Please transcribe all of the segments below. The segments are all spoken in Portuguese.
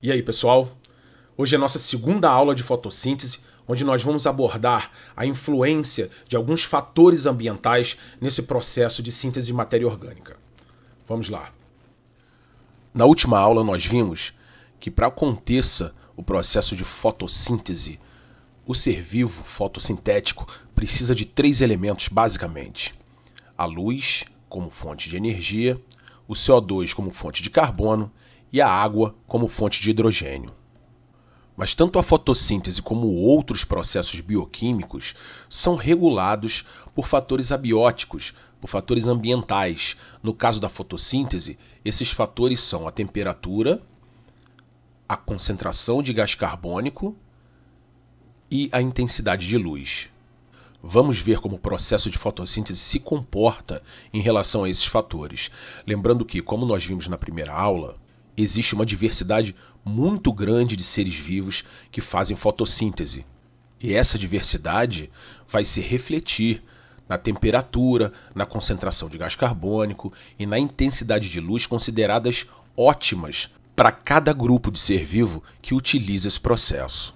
E aí, pessoal? Hoje é a nossa segunda aula de fotossíntese, onde nós vamos abordar a influência de alguns fatores ambientais nesse processo de síntese de matéria orgânica. Vamos lá. Na última aula nós vimos que para que aconteça o processo de fotossíntese, o ser vivo fotossintético precisa de 3 elementos basicamente: a luz como fonte de energia, o CO2 como fonte de carbono e a água como fonte de hidrogênio. Mas tanto a fotossíntese como outros processos bioquímicos são regulados por fatores abióticos, por fatores ambientais. No caso da fotossíntese, esses fatores são a temperatura, a concentração de gás carbônico e a intensidade de luz. Vamos ver como o processo de fotossíntese se comporta em relação a esses fatores. Lembrando que, como nós vimos na primeira aula, existe uma diversidade muito grande de seres vivos que fazem fotossíntese. E essa diversidade vai se refletir na temperatura, na concentração de gás carbônico e na intensidade de luz consideradas ótimas para cada grupo de ser vivo que utiliza esse processo.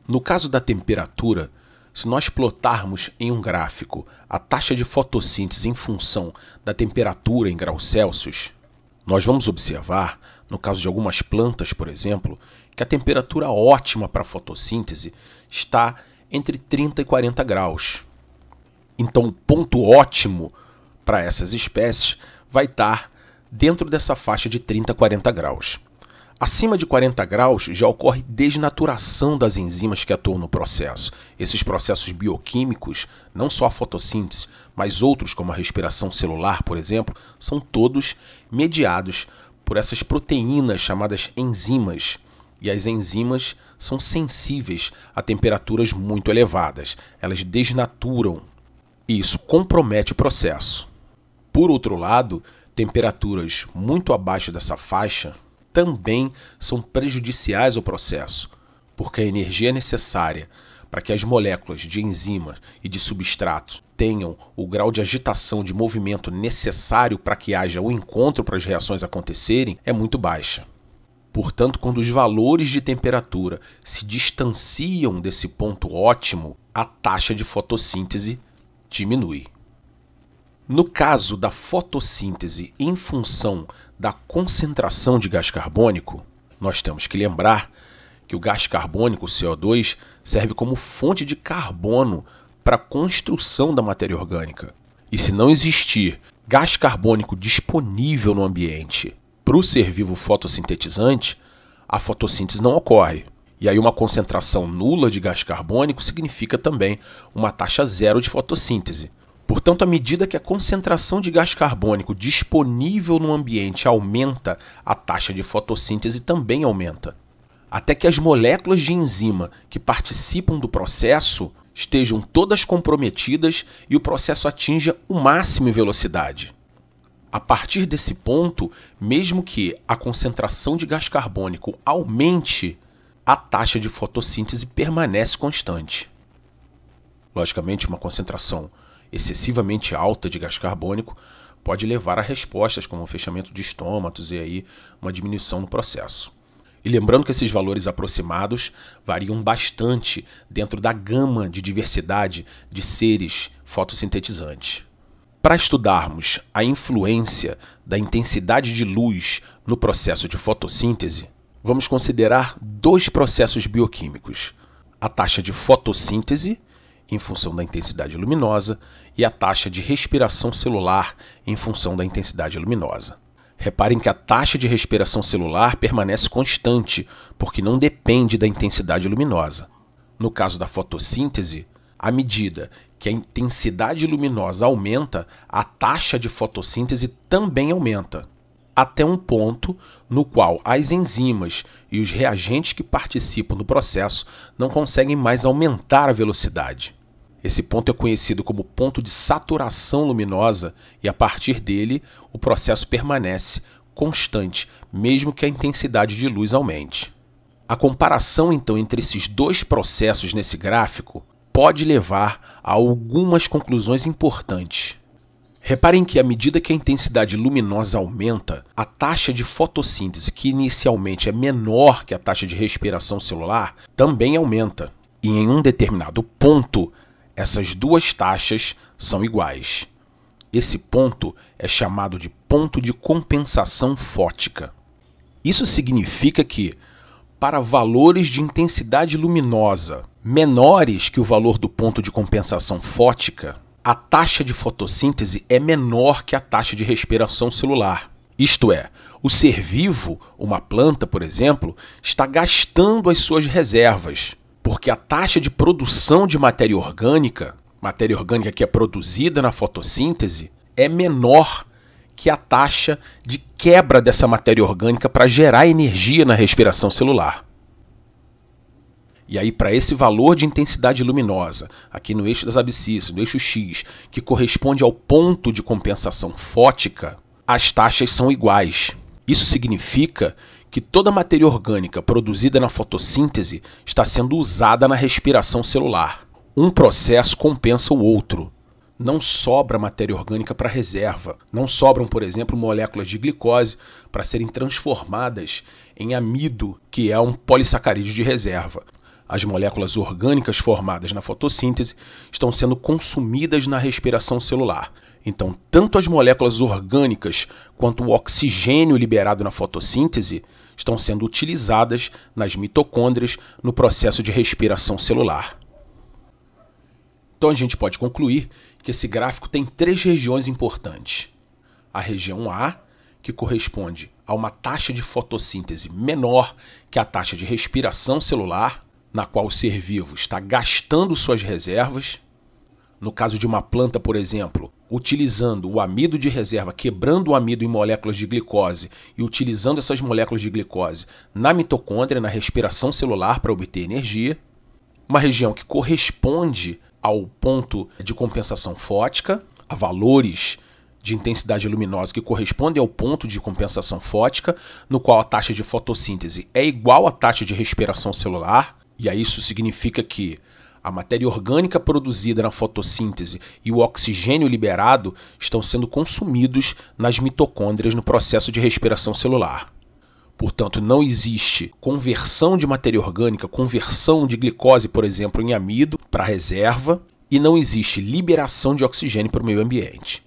No caso da temperatura, se nós plotarmos em um gráfico a taxa de fotossíntese em função da temperatura em graus Celsius, nós vamos observar, no caso de algumas plantas, por exemplo, que a temperatura ótima para a fotossíntese está entre 30 e 40 graus. Então, o ponto ótimo para essas espécies vai estar dentro dessa faixa de 30 a 40 graus. Acima de 40 graus já ocorre desnaturação das enzimas que atuam no processo. Esses processos bioquímicos, não só a fotossíntese, mas outros como a respiração celular, por exemplo, são todos mediados por essas proteínas chamadas enzimas. E as enzimas são sensíveis a temperaturas muito elevadas. Elas desnaturam e isso compromete o processo. Por outro lado, temperaturas muito abaixo dessa faixa também são prejudiciais ao processo, porque a energia necessária para que as moléculas de enzimas e de substratos tenham o grau de agitação de movimento necessário para que haja o encontro para as reações acontecerem é muito baixa. Portanto, quando os valores de temperatura se distanciam desse ponto ótimo, a taxa de fotossíntese diminui. No caso da fotossíntese em função da concentração de gás carbônico, nós temos que lembrar que o gás carbônico, o CO2, serve como fonte de carbono para a construção da matéria orgânica. E se não existir gás carbônico disponível no ambiente para o ser vivo fotossintetizante, a fotossíntese não ocorre. E aí uma concentração nula de gás carbônico significa também uma taxa zero de fotossíntese. Portanto, à medida que a concentração de gás carbônico disponível no ambiente aumenta, a taxa de fotossíntese também aumenta, até que as moléculas de enzima que participam do processo estejam todas comprometidas e o processo atinja o máximo em velocidade. A partir desse ponto, mesmo que a concentração de gás carbônico aumente, a taxa de fotossíntese permanece constante. Logicamente, uma concentração excessivamente alta de gás carbônico pode levar a respostas como o fechamento de estômatos e aí uma diminuição no processo. E lembrando que esses valores aproximados variam bastante dentro da gama de diversidade de seres fotossintetizantes. Para estudarmos a influência da intensidade de luz no processo de fotossíntese, vamos considerar 2 processos bioquímicos: a taxa de fotossíntese em função da intensidade luminosa e a taxa de respiração celular em função da intensidade luminosa. Reparem que a taxa de respiração celular permanece constante, porque não depende da intensidade luminosa. No caso da fotossíntese, à medida que a intensidade luminosa aumenta, a taxa de fotossíntese também aumenta, até um ponto no qual as enzimas e os reagentes que participam do processo não conseguem mais aumentar a velocidade. Esse ponto é conhecido como ponto de saturação luminosa e, a partir dele, o processo permanece constante, mesmo que a intensidade de luz aumente. A comparação, então, entre esses 2 processos nesse gráfico pode levar a algumas conclusões importantes. Reparem que à medida que a intensidade luminosa aumenta, a taxa de fotossíntese, que inicialmente é menor que a taxa de respiração celular, também aumenta. E em um determinado ponto, essas duas taxas são iguais. Esse ponto é chamado de ponto de compensação fótica. Isso significa que, para valores de intensidade luminosa menores que o valor do ponto de compensação fótica, a taxa de fotossíntese é menor que a taxa de respiração celular. Isto é, o ser vivo, uma planta, por exemplo, está gastando as suas reservas, porque a taxa de produção de matéria orgânica que é produzida na fotossíntese, é menor que a taxa de quebra dessa matéria orgânica para gerar energia na respiração celular. E aí, para esse valor de intensidade luminosa, aqui no eixo das abscissas, no eixo X, que corresponde ao ponto de compensação fótica, as taxas são iguais. Isso significa que toda a matéria orgânica produzida na fotossíntese está sendo usada na respiração celular. Um processo compensa o outro. Não sobra matéria orgânica para reserva. Não sobram, por exemplo, moléculas de glicose para serem transformadas em amido, que é um polissacarídeo de reserva. As moléculas orgânicas formadas na fotossíntese estão sendo consumidas na respiração celular. Então, tanto as moléculas orgânicas quanto o oxigênio liberado na fotossíntese estão sendo utilizadas nas mitocôndrias no processo de respiração celular. Então, a gente pode concluir que esse gráfico tem três regiões importantes. A região A, que corresponde a uma taxa de fotossíntese menor que a taxa de respiração celular, na qual o ser vivo está gastando suas reservas. No caso de uma planta, por exemplo, utilizando o amido de reserva, quebrando o amido em moléculas de glicose e utilizando essas moléculas de glicose na mitocôndria, na respiração celular para obter energia. Uma região que corresponde ao ponto de compensação fótica, a valores de intensidade luminosa que correspondem ao ponto de compensação fótica, no qual a taxa de fotossíntese é igual à taxa de respiração celular. E aí isso significa que a matéria orgânica produzida na fotossíntese e o oxigênio liberado estão sendo consumidos nas mitocôndrias no processo de respiração celular. Portanto, não existe conversão de matéria orgânica, conversão de glicose, por exemplo, em amido para reserva, e não existe liberação de oxigênio para o meio ambiente.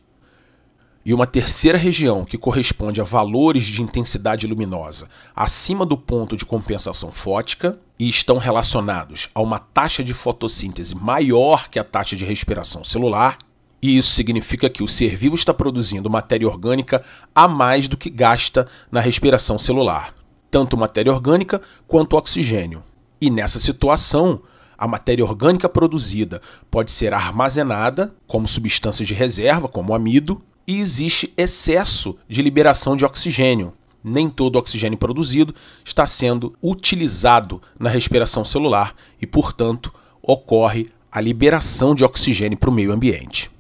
E uma terceira região, que corresponde a valores de intensidade luminosa acima do ponto de compensação fótica e estão relacionados a uma taxa de fotossíntese maior que a taxa de respiração celular, e isso significa que o ser vivo está produzindo matéria orgânica a mais do que gasta na respiração celular, tanto matéria orgânica quanto oxigênio. E nessa situação, a matéria orgânica produzida pode ser armazenada como substâncias de reserva, como amido, e existe excesso de liberação de oxigênio. Nem todo o oxigênio produzido está sendo utilizado na respiração celular e, portanto, ocorre a liberação de oxigênio para o meio ambiente.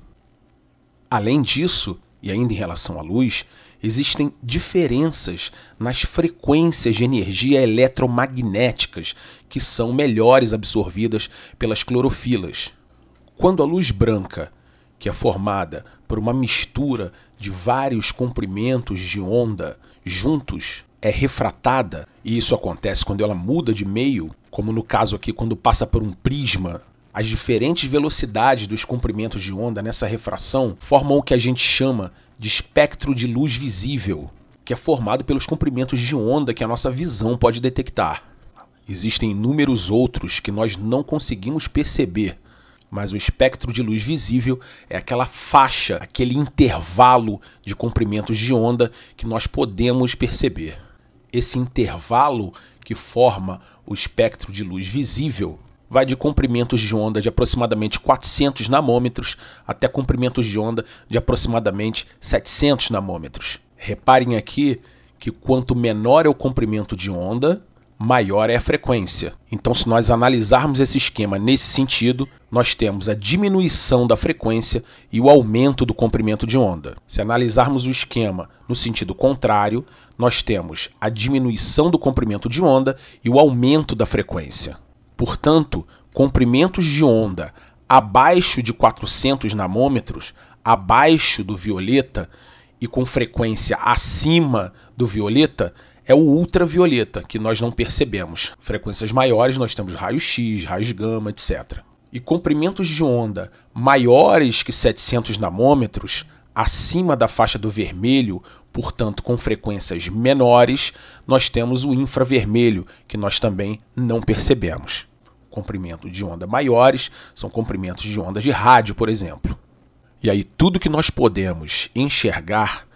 Além disso, e ainda em relação à luz, existem diferenças nas frequências de energia eletromagnéticas que são melhores absorvidas pelas clorofilas. Quando a luz branca, que é formada por uma mistura de vários comprimentos de onda juntos, é refratada, e isso acontece quando ela muda de meio, como no caso aqui quando passa por um prisma, as diferentes velocidades dos comprimentos de onda nessa refração formam o que a gente chama de espectro de luz visível, que é formado pelos comprimentos de onda que a nossa visão pode detectar. Existem inúmeros outros que nós não conseguimos perceber, mas o espectro de luz visível é aquela faixa, aquele intervalo de comprimentos de onda que nós podemos perceber. Esse intervalo que forma o espectro de luz visível vai de comprimentos de onda de aproximadamente 400 nanômetros até comprimentos de onda de aproximadamente 700 nanômetros. Reparem aqui que quanto menor é o comprimento de onda, maior é a frequência. Então, se nós analisarmos esse esquema nesse sentido, nós temos a diminuição da frequência e o aumento do comprimento de onda. Se analisarmos o esquema no sentido contrário, nós temos a diminuição do comprimento de onda e o aumento da frequência. Portanto, comprimentos de onda abaixo de 400 nanômetros, abaixo do violeta e com frequência acima do violeta, é o ultravioleta, que nós não percebemos. Frequências maiores nós temos raio-x, raios gama, etc. E comprimentos de onda maiores que 700 nanômetros, acima da faixa do vermelho, portanto com frequências menores, nós temos o infravermelho, que nós também não percebemos. Comprimentos de onda maiores são comprimentos de onda de rádio, por exemplo. E aí tudo que nós podemos enxergar,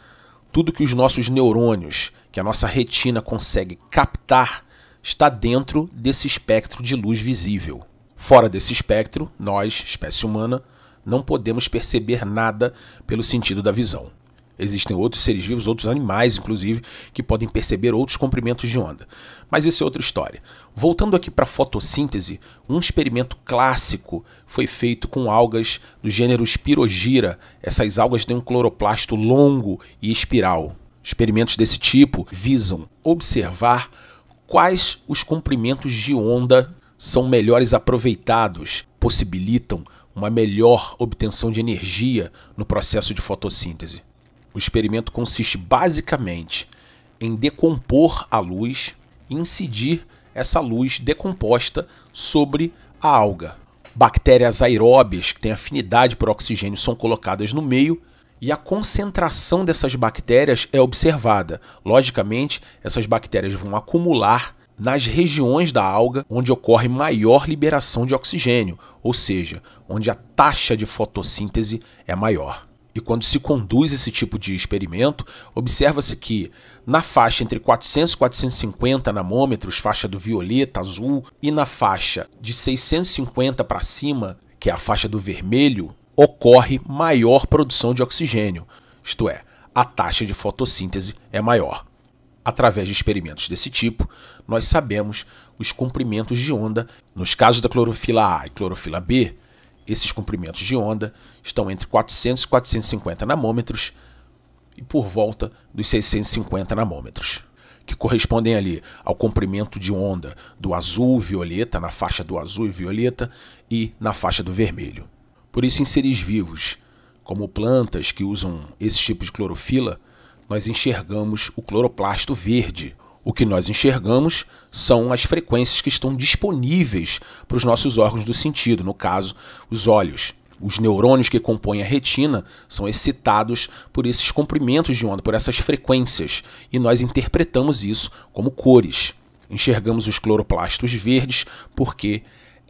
tudo que os nossos neurônios, que a nossa retina consegue captar, está dentro desse espectro de luz visível. Fora desse espectro, nós, espécie humana, não podemos perceber nada pelo sentido da visão. Existem outros seres vivos, outros animais, inclusive, que podem perceber outros comprimentos de onda. Mas isso é outra história. Voltando aqui para a fotossíntese, um experimento clássico foi feito com algas do gênero Spirogyra. Essas algas têm um cloroplasto longo e espiral. Experimentos desse tipo visam observar quais os comprimentos de onda são melhores aproveitados, possibilitam uma melhor obtenção de energia no processo de fotossíntese. O experimento consiste basicamente em decompor a luz e incidir essa luz decomposta sobre a alga. Bactérias aeróbias que têm afinidade por oxigênio são colocadas no meio e a concentração dessas bactérias é observada. Logicamente, essas bactérias vão acumular nas regiões da alga onde ocorre maior liberação de oxigênio, ou seja, onde a taxa de fotossíntese é maior. E quando se conduz esse tipo de experimento, observa-se que na faixa entre 400 e 450 nanômetros, faixa do violeta, azul, e na faixa de 650 para cima, que é a faixa do vermelho, ocorre maior produção de oxigênio, isto é, a taxa de fotossíntese é maior. Através de experimentos desse tipo, nós sabemos os comprimentos de onda. Nos casos da clorofila A e clorofila B, esses comprimentos de onda estão entre 400 e 450 nanômetros e por volta dos 650 nanômetros, que correspondem ali ao comprimento de onda do azul e violeta, na faixa do azul e violeta e na faixa do vermelho. Por isso, em seres vivos, como plantas que usam esse tipo de clorofila, nós enxergamos o cloroplasto verde. O que nós enxergamos são as frequências que estão disponíveis para os nossos órgãos do sentido, no caso, os olhos. Os neurônios que compõem a retina são excitados por esses comprimentos de onda, por essas frequências, e nós interpretamos isso como cores. Enxergamos os cloroplastos verdes porque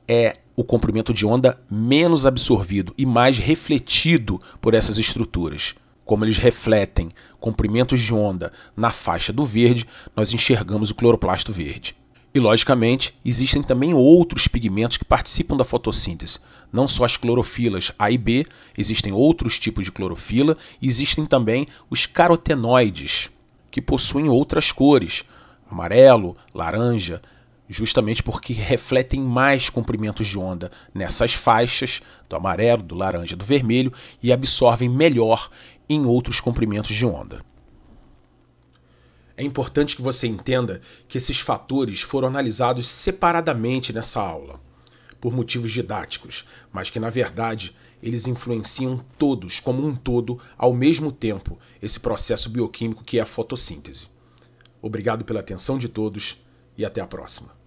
é o comprimento de onda menos absorvido e mais refletido por essas estruturas. Como eles refletem comprimentos de onda na faixa do verde, nós enxergamos o cloroplasto verde. E, logicamente, existem também outros pigmentos que participam da fotossíntese. Não só as clorofilas A e B, existem outros tipos de clorofila e existem também os carotenoides, que possuem outras cores, amarelo, laranja, justamente porque refletem mais comprimentos de onda nessas faixas do amarelo, do laranja, do vermelho e absorvem melhor em outros comprimentos de onda. É importante que você entenda que esses fatores foram analisados separadamente nessa aula, por motivos didáticos, mas que, na verdade, eles influenciam todos, como um todo, ao mesmo tempo, esse processo bioquímico que é a fotossíntese. Obrigado pela atenção de todos e até a próxima.